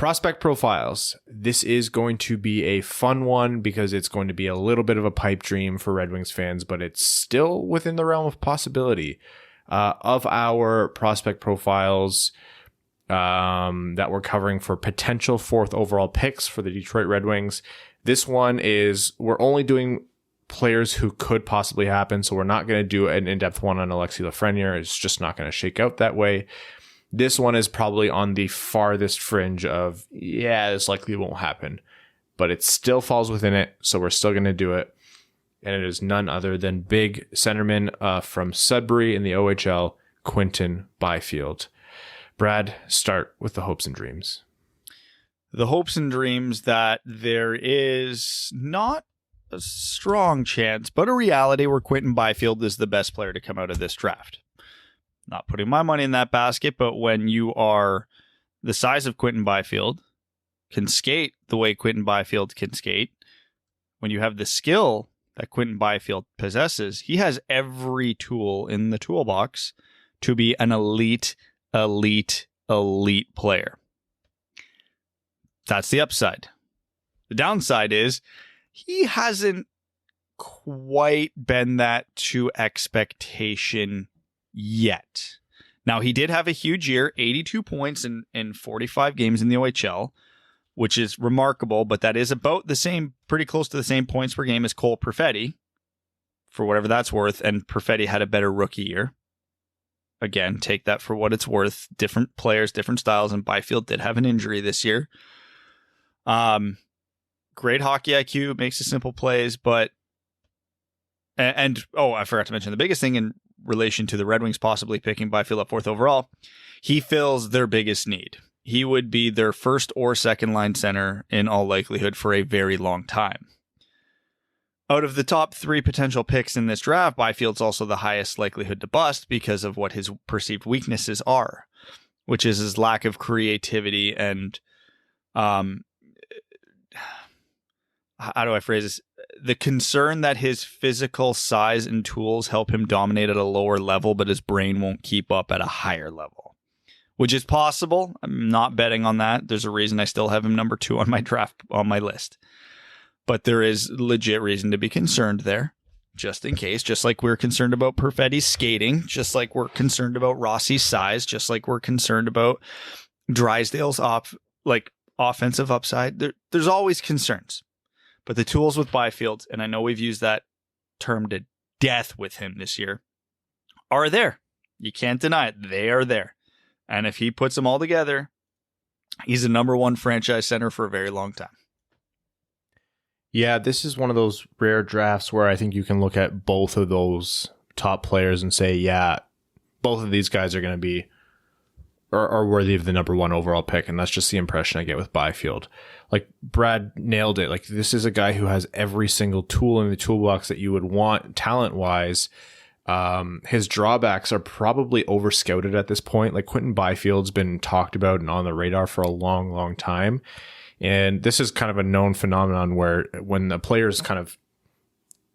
Prospect profiles. This is going to be a fun one because it's going to be a little bit of a pipe dream for Red Wings fans, but it's still within the realm of possibility. Of our prospect profiles that we're covering for potential 4th overall picks for the Detroit Red Wings, this one is, we're only doing players who could possibly happen, so we're not going to do an in-depth one on Alexis Lafreniere. It's just not going to shake out that way. This one is probably on the farthest fringe of, yeah, this likely won't happen, but it still falls within it, so we're still going to do it. And it is none other than big centerman from Sudbury in the OHL, Quinton Byfield. Brad, start with the hopes and dreams. The hopes and dreams that there is not a strong chance, but a reality where Quinton Byfield is the best player to come out of this draft. Not putting my money in that basket, but when you are the size of Quinton Byfield, can skate the way Quinton Byfield can skate, when you have the skill that Quinton Byfield possesses, he has every tool in the toolbox to be an elite player. That's the upside. The downside is he hasn't quite been that to expectation yet. Now, he did have a huge year, 82 points in 45 games in the OHL, which is remarkable, but that is about the same, pretty close to the same points per game as Cole Perfetti, for whatever that's worth, and Perfetti had a better rookie year. Again, take that for what it's worth. Different players, different styles, and Byfield did have an injury this year. Great hockey IQ, makes the simple plays, but I forgot to mention the biggest thing in relation to the Red Wings possibly picking Byfield up 4th overall, he fills their biggest need. He would be their first or second line center in all likelihood for a very long time. Out of the top 3 potential picks in this draft, Byfield's also the highest likelihood to bust because of what his perceived weaknesses are, which is his lack of creativity and, how do I phrase this? The concern that his physical size and tools help him dominate at a lower level, but his brain won't keep up at a higher level, which is possible. I'm not betting on that. There's a reason I still have him number 2 on my draft, on my list. But there is legit reason to be concerned there, just in case. Just like we're concerned about Perfetti's skating, just like we're concerned about Rossi's size, just like we're concerned about Drysdale's offensive upside. There's always concerns. But the tools with Byfield, and I know we've used that term to death with him this year, are there. You can't deny it. They are there. And if he puts them all together, he's a number 1 franchise center for a very long time. Yeah, this is one of those rare drafts where I think you can look at both of those top players and say, yeah, both of these guys are going to be are worthy of the number 1 overall pick. And that's just the impression I get with Byfield. Like, Brad nailed it. Like, this is a guy who has every single tool in the toolbox that you would want talent-wise. His drawbacks are probably over-scouted at this point. Like, Quinton Byfield's been talked about and on the radar for a long, long time. And this is kind of a known phenomenon where when the player is kind of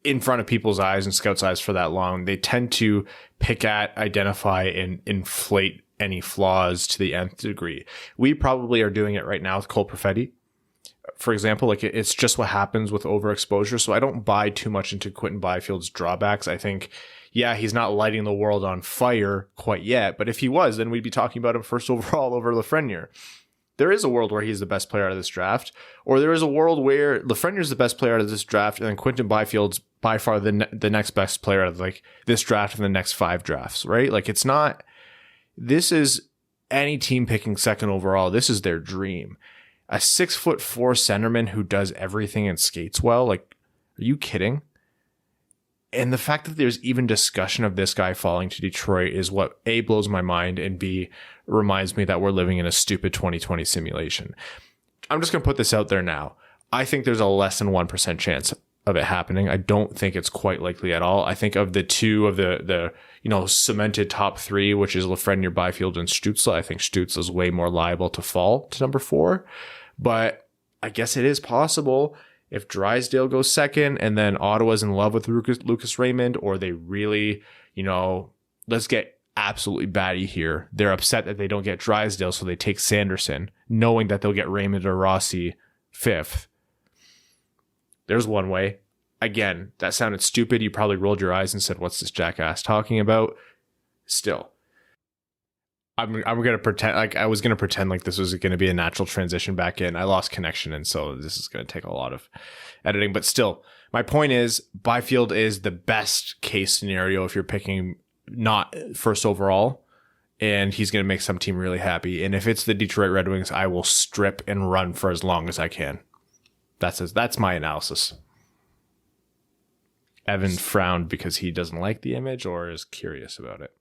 in front of people's eyes and scouts' eyes for that long, they tend to pick at, identify, and inflate any flaws to the nth degree. We probably are doing it right now with Cole Perfetti. For example, like, it's just what happens with overexposure. So I don't buy too much into Quinton Byfield's drawbacks. I think, yeah, he's not lighting the world on fire quite yet, but if he was, then we'd be talking about him 1st overall over Lafreniere. There is a world where he's the best player out of this draft, or there is a world where Lafreniere's the best player out of this draft, and then Quinton Byfield's by far the next best player out of like this draft and the next 5 drafts, right? Like, it's not. This is any team picking 2nd overall. This is their dream. A 6'4" centerman who does everything and skates well. Like, are you kidding? And the fact that there's even discussion of this guy falling to Detroit is what A, blows my mind, and B, reminds me that we're living in a stupid 2020 simulation. I'm just going to put this out there now. I think there's a less than 1% chance of it happening. I don't think it's quite likely at all. I think of the 2 of the cemented top 3, which is Lafreniere, Byfield, and Stützle, I think Stützle is way more liable to fall to number 4. But I guess it is possible if Drysdale goes 2nd and then Ottawa's in love with Lucas Raymond, or they really, let's get absolutely batty here. They're upset that they don't get Drysdale, so they take Sanderson, knowing that they'll get Raymond or Rossi 5th. There's one way. Again, that sounded stupid. You probably rolled your eyes and said, what's this jackass talking about? Still, I'm going to pretend like I was going to pretend like this was going to be a natural transition back in. I lost connection, and so this is going to take a lot of editing. But still, my point is Byfield is the best case scenario if you're picking not first overall, and he's going to make some team really happy. And if it's the Detroit Red Wings, I will strip and run for as long as I can. That's my analysis. Evan frowned because he doesn't like the image or is curious about it.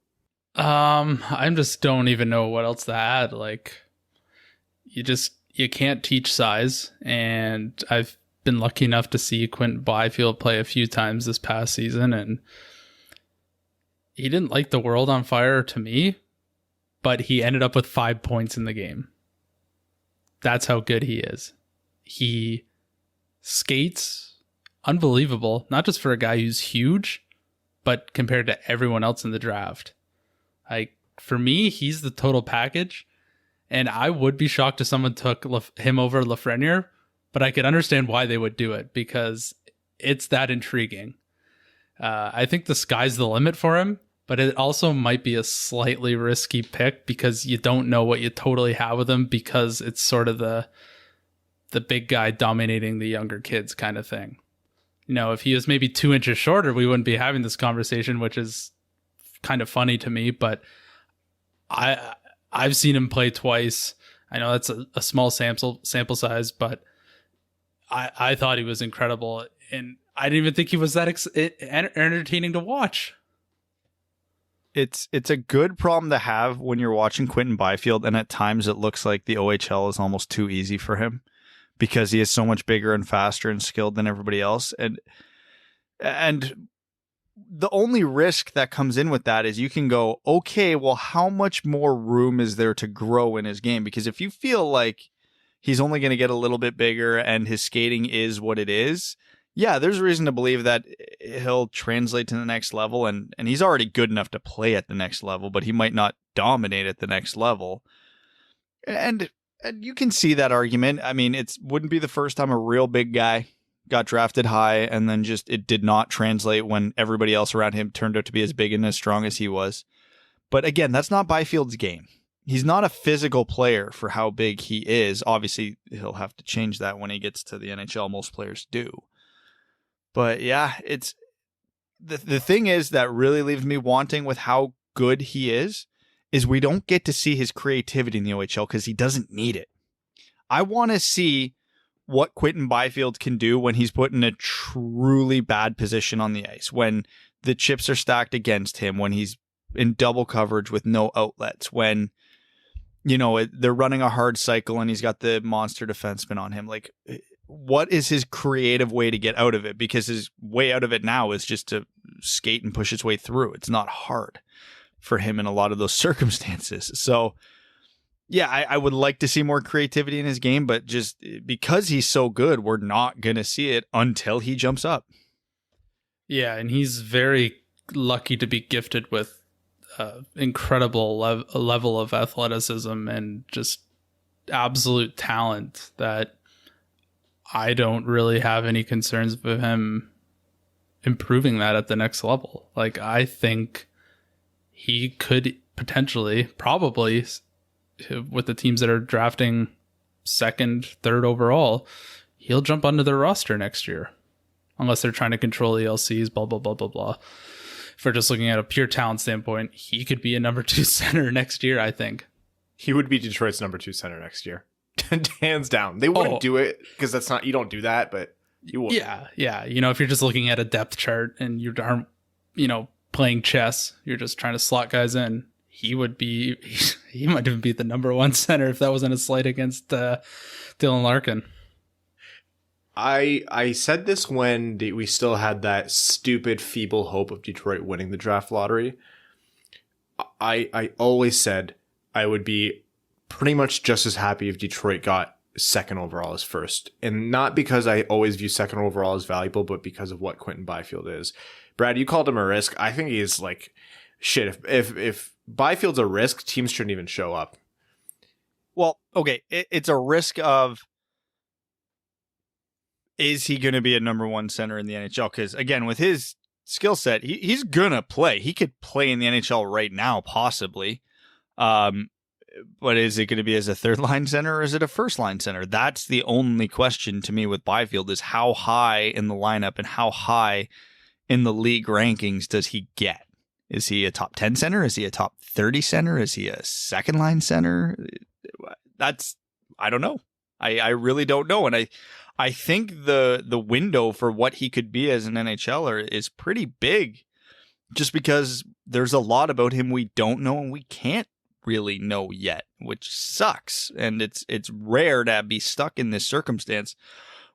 I just don't even know what else to add. Like, you can't teach size, and I've been lucky enough to see Quinton Byfield play a few times this past season, and he didn't light the world on fire to me, but he ended up with 5 points in the game. That's how good he is. He skates unbelievable, not just for a guy who's huge, but compared to everyone else in the draft. Like, for me, he's the total package, and I would be shocked if someone took him over Lafreniere, but I could understand why they would do it because it's that intriguing. I think the sky's the limit for him, but it also might be a slightly risky pick because you don't know what you totally have with him because it's sort of the big guy dominating the younger kids kind of thing. You know, if he was maybe 2 inches shorter, we wouldn't be having this conversation, which is kind of funny to me, but I've seen him play twice. I know that's a small sample size, but I thought he was incredible, and I didn't even think he was that entertaining to watch. It's a good problem to have when you're watching Quinton Byfield, and at times it looks like the OHL is almost too easy for him because he is so much bigger and faster and skilled than everybody else. And the only risk that comes in with that is you can go, okay, well, how much more room is there to grow in his game? Because if you feel like he's only going to get a little bit bigger and his skating is what it is, yeah, there's a reason to believe that he'll translate to the next level, and he's already good enough to play at the next level, but he might not dominate at the next level. And you can see that argument. I mean, it wouldn't be the first time a real big guy got drafted high and then just it did not translate when everybody else around him turned out to be as big and as strong as he was. But again, that's not Byfield's game. He's not a physical player for how big he is. Obviously, he'll have to change that when he gets to the NHL. Most players do. But yeah, it's the thing is that really leaves me wanting with how good he is we don't get to see his creativity in the OHL because he doesn't need it. I want to see what Quinton Byfield can do when he's put in a truly bad position on the ice, when the chips are stacked against him, when he's in double coverage with no outlets, when, you know, they're running a hard cycle and he's got the monster defenseman on him. Like, what is his creative way to get out of it? Because his way out of it now is just to skate and push his way through. It's not hard for him in a lot of those circumstances. So yeah, I would like to see more creativity in his game, but just because he's so good, we're not going to see it until he jumps up. Yeah, and he's very lucky to be gifted with incredible level of athleticism and just absolute talent that I don't really have any concerns with him improving that at the next level. Like, I think he could potentially, probably, with the teams that are drafting second, third overall, he'll jump onto their roster next year. Unless they're trying to control ELCs, blah, blah, blah, blah, blah. If we're just looking at a pure talent standpoint, he could be a number 2 center next year, I think. He would be Detroit's number 2 center next year. Hands down. They wouldn't do it because that's not, you don't do that, but you would. Yeah. You know, if you're just looking at a depth chart and you aren't, you know, playing chess, you're just trying to slot guys in, he might even be the number 1 center if that wasn't a slight against Dylan Larkin. I said this when we still had that stupid, feeble hope of Detroit winning the draft lottery. I always said I would be pretty much just as happy if Detroit got second overall as first. And not because I always view second overall as valuable, but because of what Quinton Byfield is. Brad, you called him a risk. I think he is like, shit, if Byfield's a risk, teams shouldn't even show up. Well, okay, it's a risk of, is he going to be a number one center in the NHL? Because, again, with his skill set, he's going to play. He could play in the NHL right now, possibly. But is it going to be as a third-line center or is it a first-line center? That's the only question to me with Byfield, is how high in the lineup and how high in the league rankings does he get? Is he a top 10 center? Is he a top 30 center? Is he a second-line center? I don't know. I really don't know. And I think the window for what he could be as an NHLer is pretty big, just because there's a lot about him we don't know and we can't really know yet, which sucks. And it's rare to be stuck in this circumstance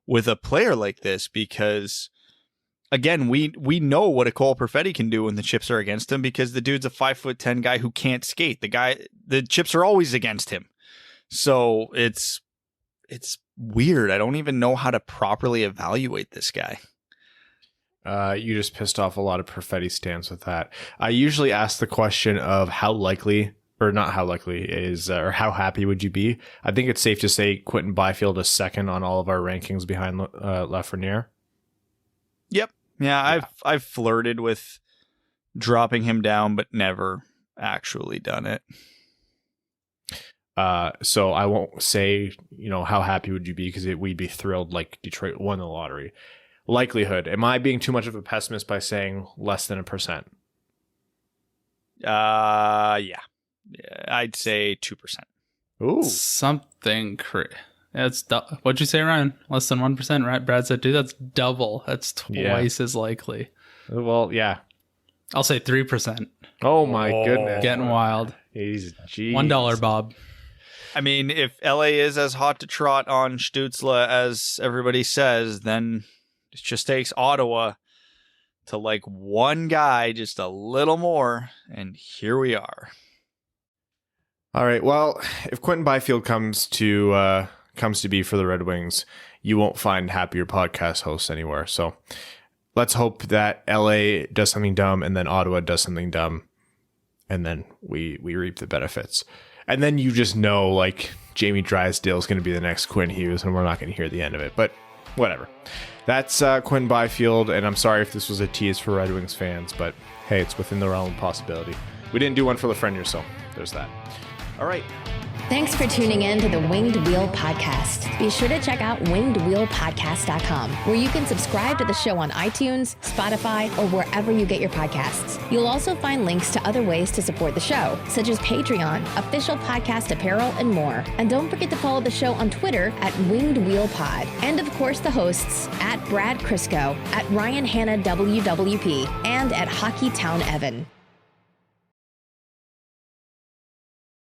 with a player like this, because again, we know what a Cole Perfetti can do when the chips are against him, because the dude's a 5'10" guy who can't skate. The chips are always against him. So it's weird. I don't even know how to properly evaluate this guy. You just pissed off a lot of Perfetti stands with that. I usually ask the question of how likely, or not how likely is, or how happy would you be? I think it's safe to say Quinton Byfield is second on all of our rankings behind Lafreniere. Yep. Yeah, I've flirted with dropping him down, but never actually done it. So I won't say, how happy would you be, because we'd be thrilled like Detroit won the lottery. Likelihood. Am I being too much of a pessimist by saying less than 1%? Yeah. I'd say 2%. Ooh. Something that's what'd you say, Ryan? Less than 1%, right? Brad said 2. That's double. That's twice as likely. Well, yeah. I'll say 3%. Oh my goodness. Getting wild. Jeez. $1, Bob. I mean, if LA is as hot to trot on Stützle as everybody says, then it just takes Ottawa to like one guy, just a little more, and here we are. All right. Well, if Quinton Byfield comes to be for the Red Wings, you won't find happier podcast hosts anywhere. So let's hope that LA does something dumb and then Ottawa does something dumb, and then we reap the benefits. And then you just know, like, Jamie Drysdale is going to be the next Quinn Hughes, and we're not going to hear the end of it. But whatever. That's Quinton Byfield, and I'm sorry if this was a tease for Red Wings fans, but hey, it's within the realm of possibility. We didn't do one for Lafreniere, so there's that. All right. Thanks for tuning in to the Winged Wheel Podcast. Be sure to check out wingedwheelpodcast.com, where you can subscribe to the show on iTunes, Spotify, or wherever you get your podcasts. You'll also find links to other ways to support the show, such as Patreon, official podcast apparel, and more. And don't forget to follow the show on Twitter at Winged Wheel Pod. And of course, the hosts at Brad Crisco, at Ryan Hanna WWP, and at Hockey Town Evan.